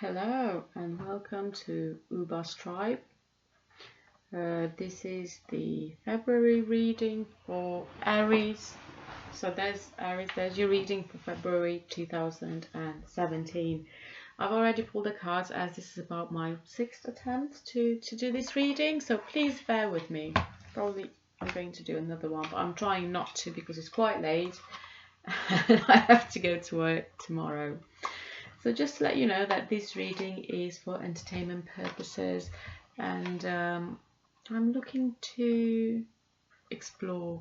Hello and welcome to Uba's Tribe. This is the February reading for Aries. So there's your reading for February 2017. I've already pulled the cards as this is about my 6th attempt to do this reading. So please bear with me. Probably I'm going to do another one, but I'm trying not to because it's quite late and I have to go to work tomorrow. So just to let you know that this reading is for entertainment purposes, and I'm looking to explore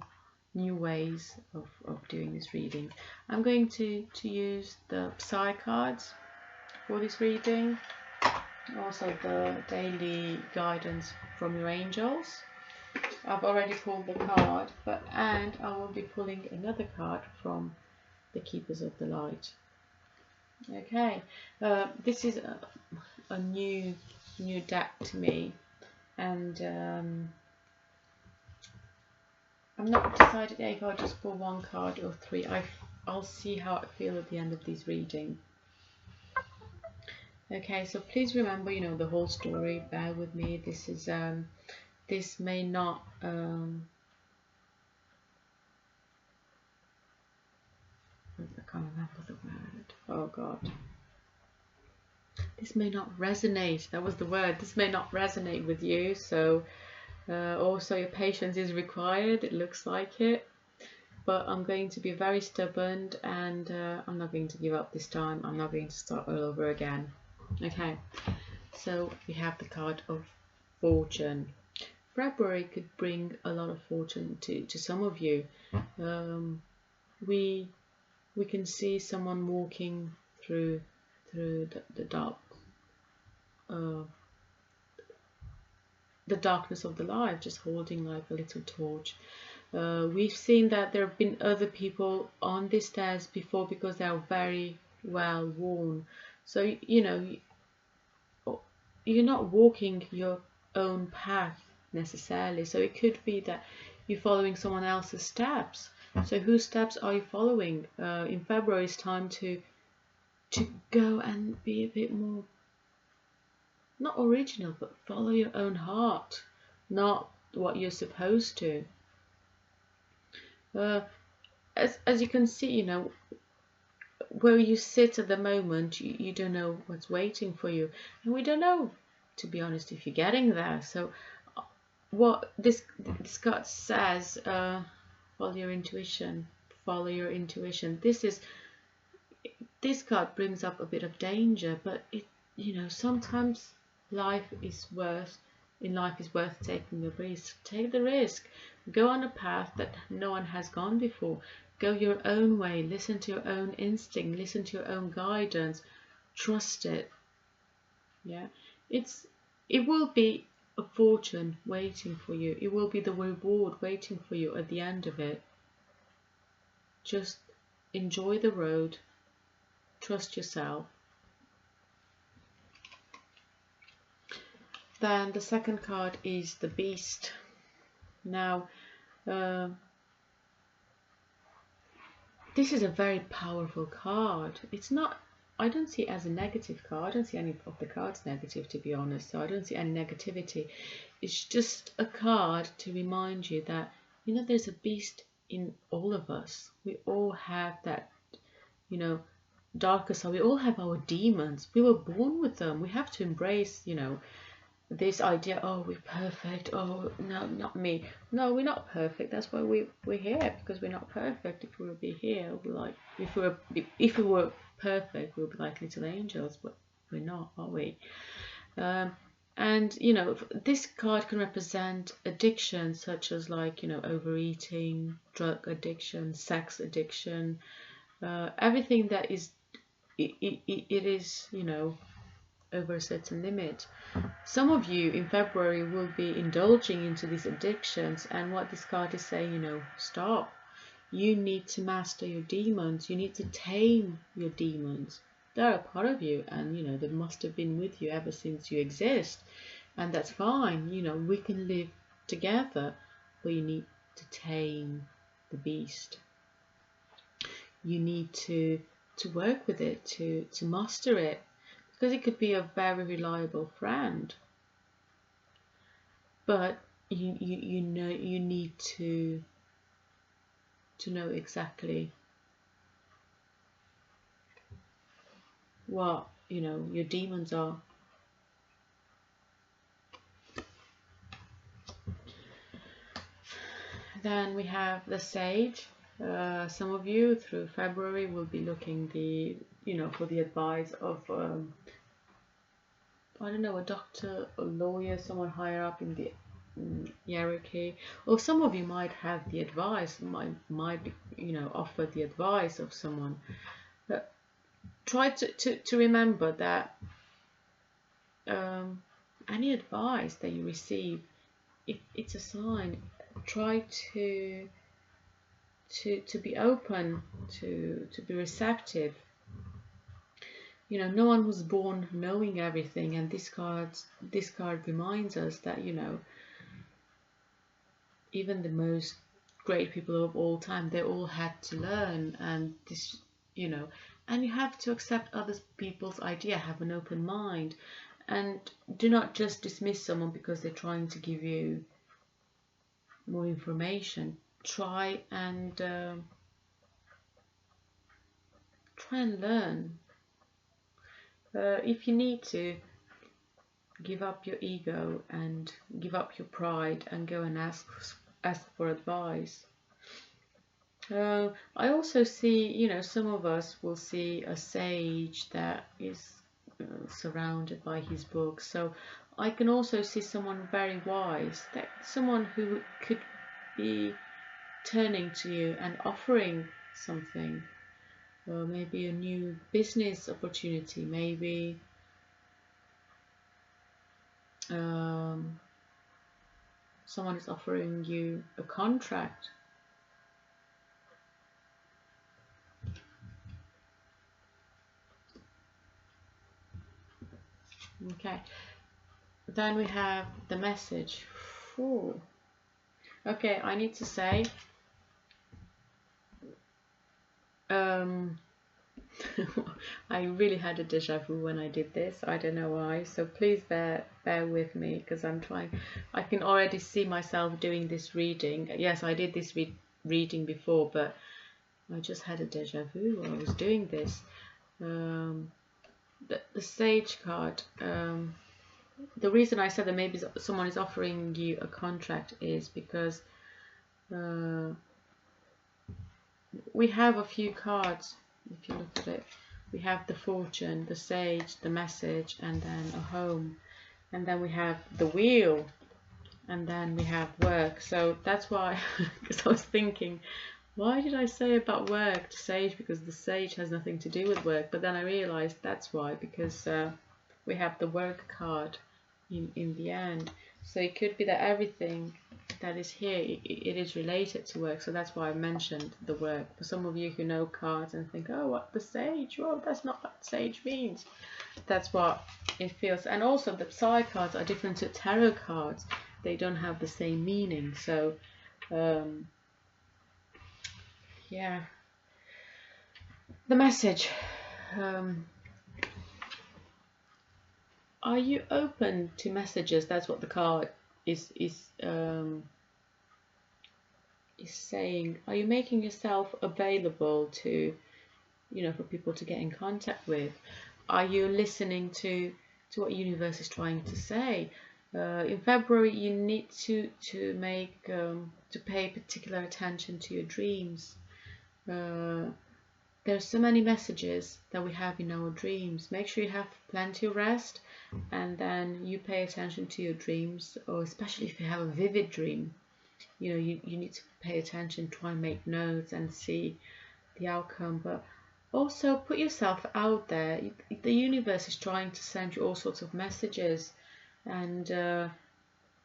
new ways of doing this reading. I'm going to use the Psy cards for this reading, also the daily guidance from your angels. I've already pulled the card, and I will be pulling another card from the Keepers of the Light. Okay, this is a new deck to me, and I'm not decided if I'll just pull one card or three. I'll see how I feel at the end of this reading. Okay, so please remember, the whole story. Bear with me. This is this may not I can't remember the word. Oh God. This may not resonate. That was the word. This may not resonate with you. So also your patience is required. It looks like it. But I'm going to be very stubborn, and I'm not going to give up this time. I'm not going to start all over again. Okay. So we have the card of fortune. February could bring a lot of fortune to some of you. We can see someone walking through the dark, the darkness of the life, just holding like a little torch. We've seen that there have been other people on these stairs before because they are very well worn. So you're not walking your own path necessarily. So it could be that you're following someone else's steps. So whose steps are you following? In February, it's time to go and be a bit more, not original, but follow your own heart, not what you're supposed to. As you can see, where you sit at the moment, you don't know what's waiting for you, and we don't know, to be honest, if you're getting there. So what this card says, follow your intuition. Follow your intuition. This card brings up a bit of danger, but sometimes life is worth taking the risk. Take the risk. Go on a path that no one has gone before. Go your own way. Listen to your own instinct. Listen to your own guidance. Trust it. Yeah, it will be a fortune waiting for you. It will be the reward waiting for you at the end of it. Just enjoy the road. Trust yourself. Then the second card is the Beast. Now, this is a very powerful card. It's not, I don't see it as a negative card. I don't see any of the cards negative, to be honest. So I don't see any negativity. It's just a card to remind you that, there's a beast in all of us. We all have that, darker side. We all have our demons. We were born with them. We have to embrace, this idea, oh, we're perfect, oh no, not me. No, we're not perfect. That's why we're here, because we're not perfect. If we would be here, we'd be like, if we were perfect, we'd be like little angels, but we're not, are we? And this card can represent addiction, such as like overeating, drug addiction, sex addiction, everything that is it is over a certain limit. Some of you in February will be indulging into these addictions, and what this card is saying, stop. You need to master your demons. You need to tame your demons. They're a part of you, and they must have been with you ever since you exist, and that's fine. We can live together, but you need to tame the beast. You need to work with it, to master it. because it could be a very reliable friend, but you know, you need to know exactly what, you know, your demons are. Then we have the Sage. Some of you through February will be looking for the advice of I don't know, a doctor, a lawyer, someone higher up in the hierarchy, or some of you might have the advice, might be, offer the advice of someone. But try to remember that any advice that you receive, it's a sign. Try to be open, to be receptive. No one was born knowing everything, and this card reminds us that even the most great people of all time, they all had to learn, and and you have to accept other people's idea, have an open mind, and do not just dismiss someone because they're trying to give you more information. Try and learn. If you need to, give up your ego and give up your pride and go and ask for advice. I also see, some of us will see a sage that is surrounded by his books. So I can also see someone very wise, that someone who could be turning to you and offering something, or maybe a new business opportunity, maybe someone is offering you a contract. Okay, then we have the message. Ooh. Okay, I need to say I really had a deja vu when I did this. I don't know why, so please bear with me, because I can already see myself doing this reading. Yes, I did this reading before, but I just had a deja vu while I was doing this. The Sage card, the reason I said that maybe someone is offering you a contract is because we have a few cards. If you look at it, we have the Fortune, the Sage, the Message, and then a Home, and then we have the Wheel, and then we have Work. So that's why, because I was thinking, why did I say about work to Sage? Because the Sage has nothing to do with work. But then I realized that's why, because we have the Work card in the end. So it could be that everything that is here, it is related to work. So that's why I mentioned the work. For some of you who know cards and think, oh, what, the Sage? Well, that's not what Sage means. That's what it feels. And also the Psy cards are different to tarot cards. They don't have the same meaning. So yeah, the message. Are you open to messages? That's what the card is saying. Are you making yourself available to, for people to get in contact with? Are you listening to what universe is trying to say? In February, you need to make to pay particular attention to your dreams. There's so many messages that we have in our dreams. Make sure you have plenty of rest, and then you pay attention to your dreams, or especially if you have a vivid dream, you need to pay attention, try and make notes and see the outcome. But also put yourself out there. The universe is trying to send you all sorts of messages, and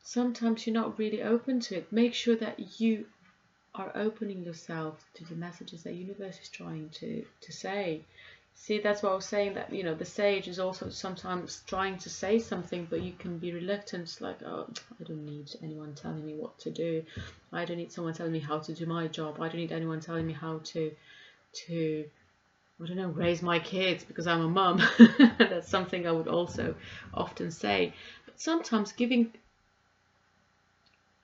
sometimes you're not really open to it. Make sure that you are opening yourself to the messages that the universe is trying to say. See, that's what I was saying, that the Sage is also sometimes trying to say something, but you can be reluctant, like, oh, I don't need anyone telling me what to do. I don't need someone telling me how to do my job. I don't need anyone telling me how to I don't know, raise my kids because I'm a mum. That's something I would also often say. But sometimes giving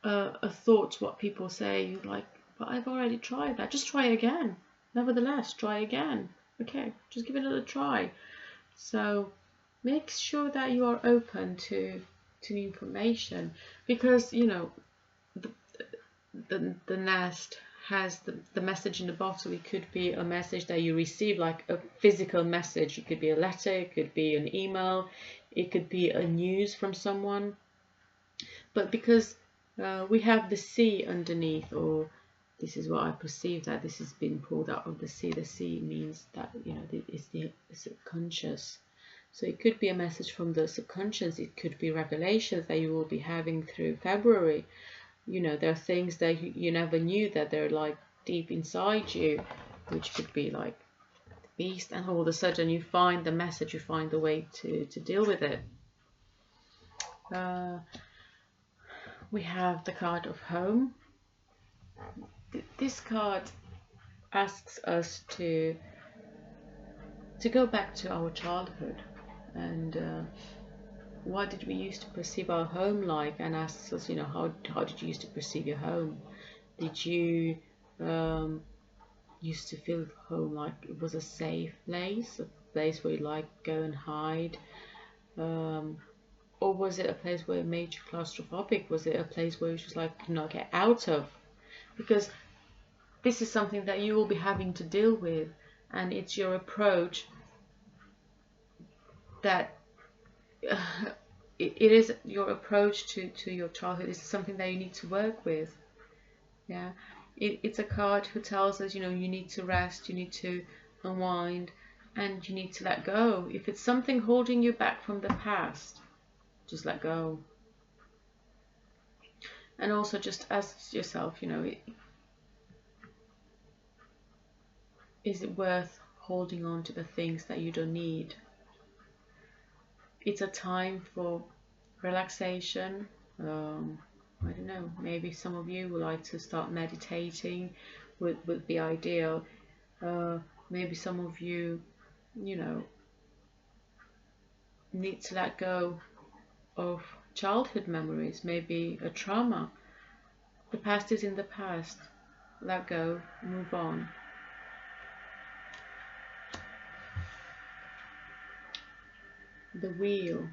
a thought to what people say, you're like, but I've already tried that. Just try again. Nevertheless, try again. Okay, just give it another try. So make sure that you are open to information, because you know the nest has the message in the bottle. It could be a message that you receive, like a physical message. It could be a letter, it could be an email, it could be a news from someone. But because we have the sea underneath, or this is what I perceive, that this has been pulled out of the sea. The sea means that, you know, it's the subconscious. So it could be a message from the subconscious. It could be revelations that you will be having through February. You know, there are things that you never knew that they're like deep inside you, which could be like the beast, and all of a sudden you find the message, you find the way to deal with it. We have the card of home. This card asks us to go back to our childhood, and what did we used to perceive our home like, and asks us, you know, how did you used to perceive your home? Did you used to feel home like it was a safe place, a place where you like go and hide, or was it a place where it made you claustrophobic? Was it a place where you just like could not get out of? Because this is something that you will be having to deal with, and it's your approach that it is your approach to your childhood. This is something that you need to work with. Yeah, it's a card who tells us, you know, you need to rest, you need to unwind, and you need to let go. If it's something holding you back from the past, just let go. And also just ask yourself, you know, is it worth holding on to the things that you don't need? It's a time for relaxation. I don't know, maybe some of you would like to start meditating, would be ideal. Maybe some of you, you know, need to let go of childhood memories, maybe a trauma. The past is in the past. Let go, move on. The wheel.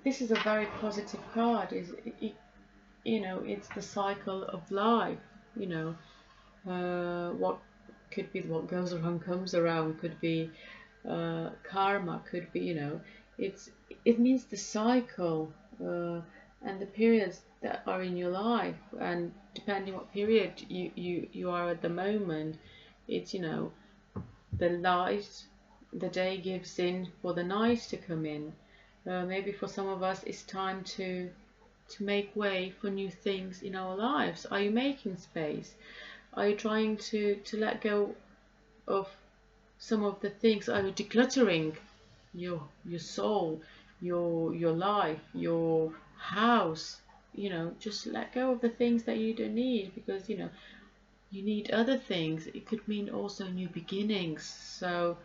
This is a very positive card. You know, it's the cycle of life. You know, what could be what goes around comes around. Could be karma. Could be, you know, it means the cycle and the periods that are in your life, and depending what period you are at the moment, it's, you know, the light, the day gives in for the night to come in. Maybe for some of us it's time to make way for new things in our lives. Are you making space? Are you trying to let go of some of the things? Are you decluttering your soul, your life, your house? You know, just let go of the things that you don't need, because, you know, you need other things. It could mean also new beginnings. So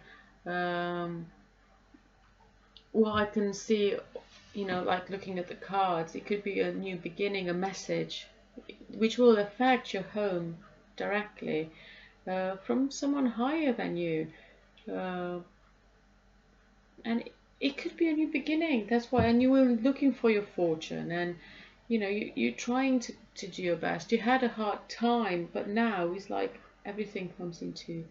what I can see, you know, like looking at the cards, it could be a new beginning, a message which will affect your home directly from someone higher than you, and it could be a new beginning. That's why, and you were looking for your fortune, and you know, you're trying to do your best. You had a hard time, but now it's like everything comes into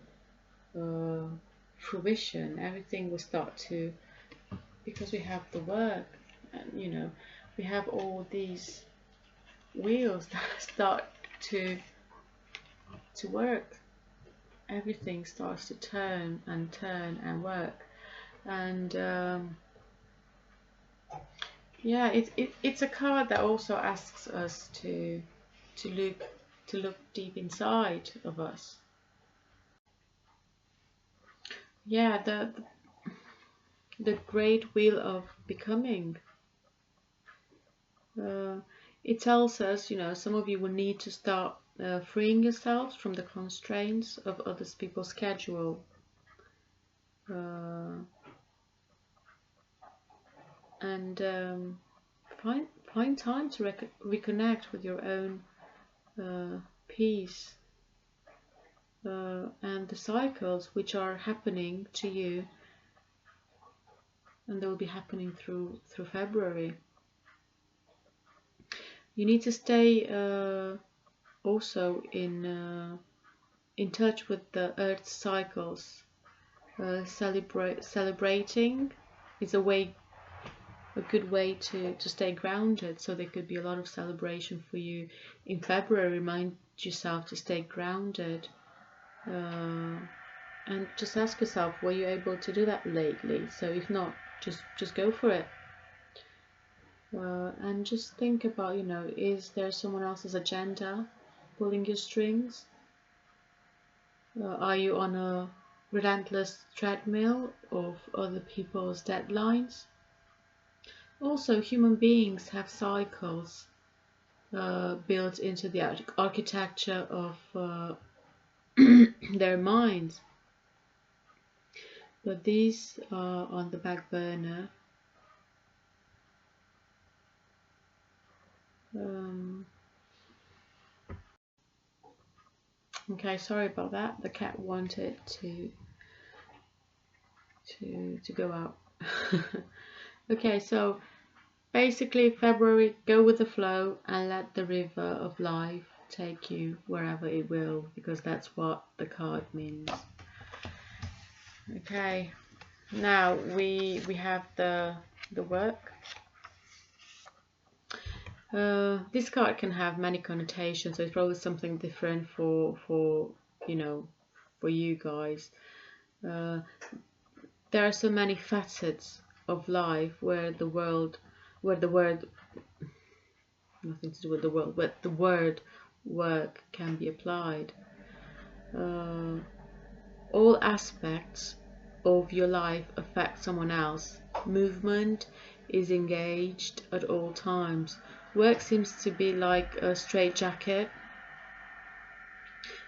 fruition. Everything will start to, because we have the work, and you know, we have all these wheels that start to work. Everything starts to turn and work, and yeah, it's a card that also asks us to look deep inside of us. Yeah, the great wheel of becoming. It tells us, you know, some of you will need to start freeing yourselves from the constraints of other people's schedule. And find time to reconnect with your own peace and the cycles which are happening to you, and they will be happening through February. You need to stay also in touch with the Earth's cycles. Celebrating is a good way to stay grounded. So there could be a lot of celebration for you in February. Remind yourself to stay grounded, and just ask yourself, were you able to do that lately? So if not, just go for it. And just think about, is there someone else's agenda pulling your strings? Are you on a relentless treadmill of other people's deadlines? Also, human beings have cycles built into the architecture of their minds, but these are on the back burner. Okay, sorry about that. The cat wanted to go out. Okay, so basically February, go with the flow and let the river of life take you wherever it will, because that's what the card means. Okay, now we have the work. This card can have many connotations, so it's probably something different for you guys. There are so many facets of life where the word, nothing to do with the world, but the word work can be applied. All aspects of your life affect someone else. Movement is engaged at all times. Work seems to be like a straitjacket,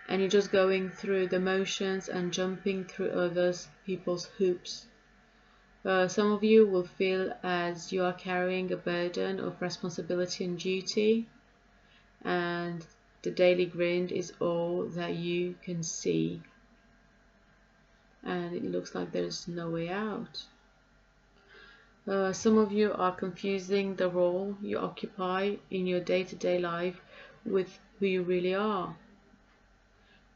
and you're just going through the motions and jumping through others people's hoops. Some of you will feel as you are carrying a burden of responsibility and duty, and the daily grind is all that you can see, and it looks like there's no way out. Some of you are confusing the role you occupy in your day-to-day life with who you really are.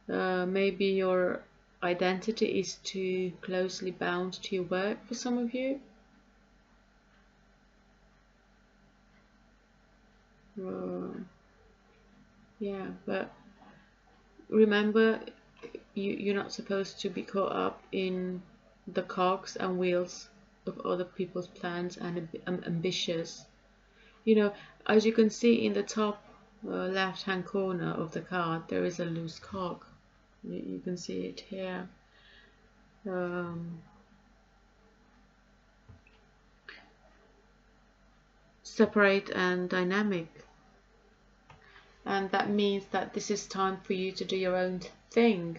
Maybe your identity is too closely bound to your work for some of you. Yeah, but remember, you're not supposed to be caught up in the cogs and wheels of other people's plans and ambitious. As you can see in the top left hand corner of the card, there is a loose cog. You can see it here. Separate and dynamic, and that means that this is time for you to do your own thing.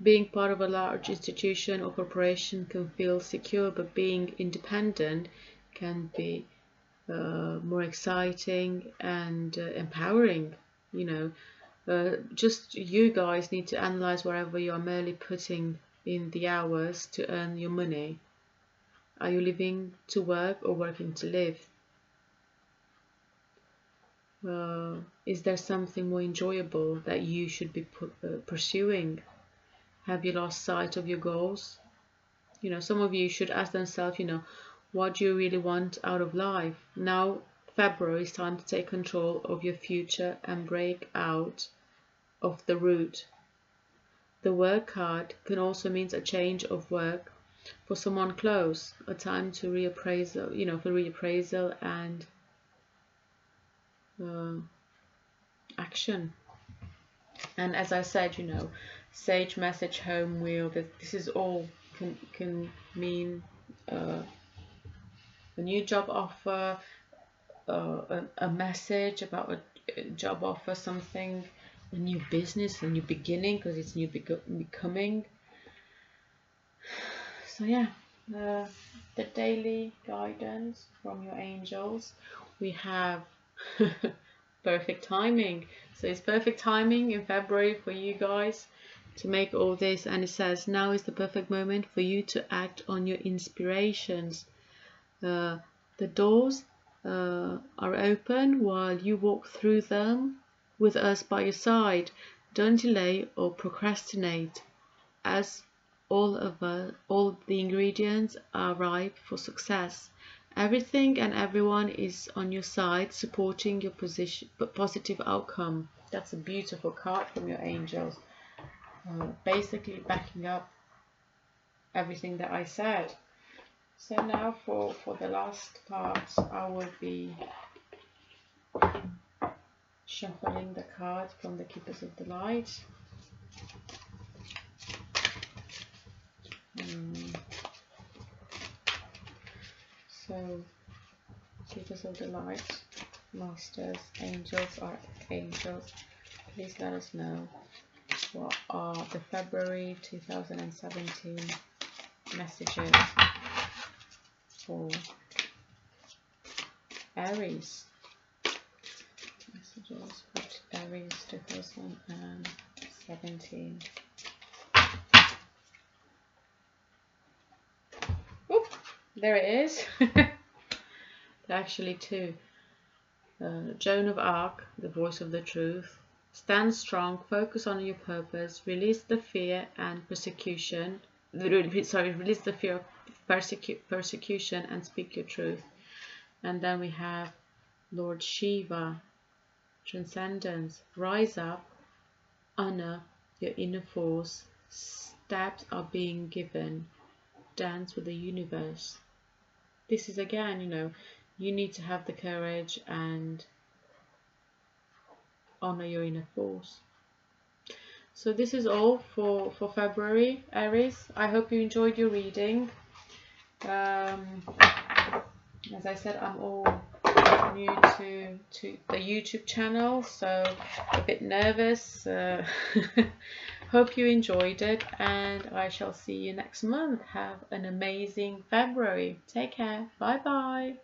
Being part of a large institution or corporation can feel secure, but being independent can be more exciting and empowering. Just you guys need to analyze wherever you are merely putting in the hours to earn your money. Are you living to work or working to live? Is there something more enjoyable that you should be pursuing? Have you lost sight of your goals? Some of you should ask themselves, what do you really want out of life? Now, February is time to take control of your future and break out of the route. The work card can also mean a change of work for someone close, a time to reappraisal, for reappraisal and action. And as I said, sage message, home wheel, that this is all can mean a new job offer, a message about job offer, something, a new business, a new beginning, because it's new becoming. So yeah, the daily guidance from your angels. We have perfect timing. So it's perfect timing in February for you guys to make all this, and it says now is the perfect moment for you to act on your inspirations. The doors are open while you walk through them with us by your side. Don't delay or procrastinate, as all the ingredients are ripe for success. Everything and everyone is on your side, supporting your positive outcome. That's a beautiful card from your angels, basically backing up everything that I said. So now for the last part, I will be shuffling the cards from the Keepers of the Light. So, Keepers of the Light, Masters, Angels, Archangels, please let us know what are the February 2017 messages for Aries. Messages for Aries 2017. Oop, there it is. Actually two. Joan of Arc, the voice of the truth. Stand strong, focus on your purpose, release the fear and persecution. Release the fear of persecution and speak your truth. And then we have Lord Shiva, transcendence. Rise up, honor your inner force. Steps are being given. Dance with the universe. This is again, you need to have the courage and honor your inner force. So this is all for February, Aries. I hope you enjoyed your reading. As I said, I'm all new to the YouTube channel, so a bit nervous. Hope you enjoyed it, and I shall see you next month. Have an amazing February. Take care. Bye bye.